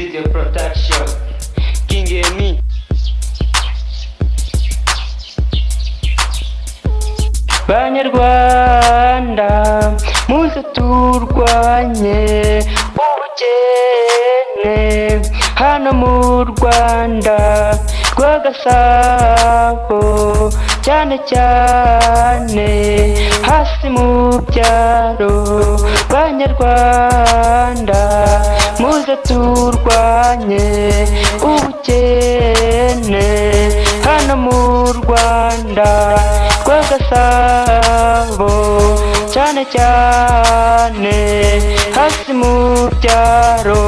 Studio Production King Emi. Banyarwanda muze turwanye ubukene hano mu Rwanda rwa Gasabo, cyane cyane hasi mu byaro. Banyarwanda muze turwanye ubukene hano mu Rwanda rwa Gasabo, cyane cyane hasi mu byaro.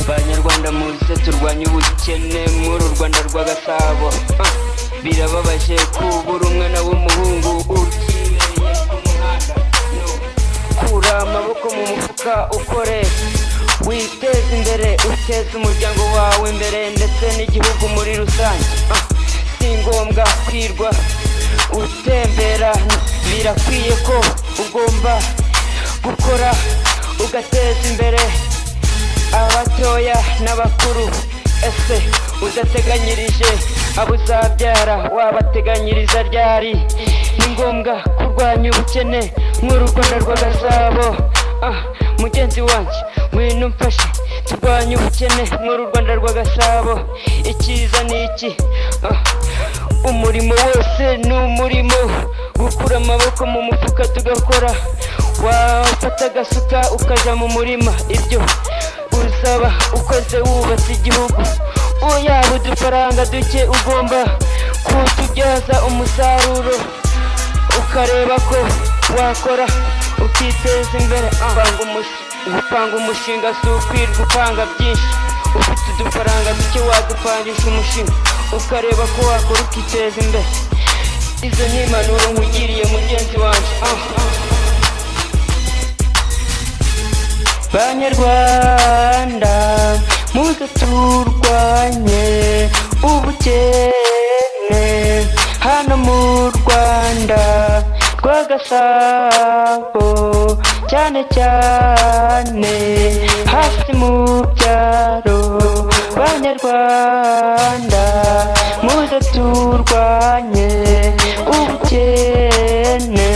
Banyarwanda muze turwanye ubukene muri u Rwanda rwa Gasabo. Birababaje kubura umwana w'umuhungu ukibereye ku muhanda. Kura amaboko mu mufuka ukore, witeze imbere, uteze umuryango wawe imbere ndetse n'igihugu muri rusange. Si ngombwa kwirwa utembera, birakwiye ko ugomba gukora ugateza imbere abatoya n'abakuru. Ese udateganyirije abo uzabyara wabateganyiriza ryari? Ni ngombwa kurwanya ubukene muri u Rwanda rwa Gasabo. Mugenzi wanjye ngwino umfashe turwanye ubukene muri u Rwanda rwa Gasabo. Icyiza ni iki? Umurimo wose ni umurimo, gukura amaboko mu mufuka tugakora. Wafata agasuka ukaja mu murima, ibyo uzaba ukoze wubatse igihugu. Yaba udufaranga duke ugomba kutubyaza umusaruro, ukareba ko wakora ukiteza imbere. Gupanga umushinga si ukwirwa upanga byinshi. Ufite udufaranga duke wadupangisha umushinga, ukareba ko wakora ukiteza imbere. Izo ni impanuro nkugiriye mugenzi wanjye. Banyarwanda muze turwanye ubukene hano mu Rwanda rwa Gasabo, cyane cyane hasi mu byaro. Banyarwanda muze turwanye ubukene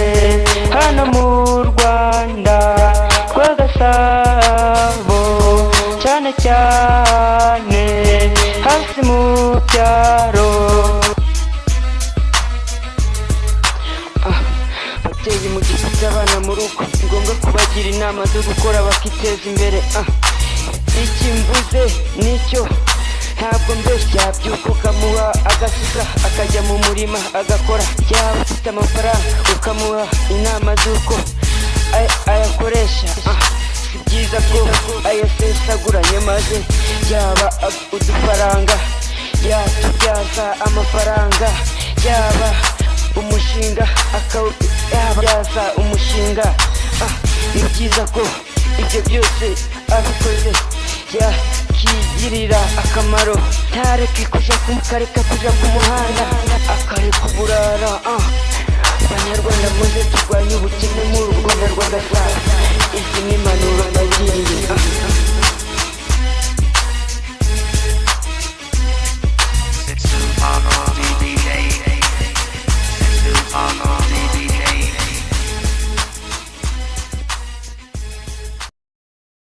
hano mu Rwanda rwa Gasabo, cyane cyane hasi mu byaro. Ababyeyi mu gifite abana mu rugo, ni ngombwa kubagira inama zo gukora bakiteza imbere. Iki mvuze nicyo, ntabwo mbeshya. Byuka ukamuha agasuka akajya mu murima agakora. Yaba ufite amafaranga ukamuha inama z'uko ayakoresha. Si byiza ko ayasesaguranye, maze yaba udufaranga yatubyaza amafaranga, yaba umushinga akawubyaza umushinga. Ni byiza ko ibyo byose abikoze yakigirira akamaro, ntareke kuja ku muhanda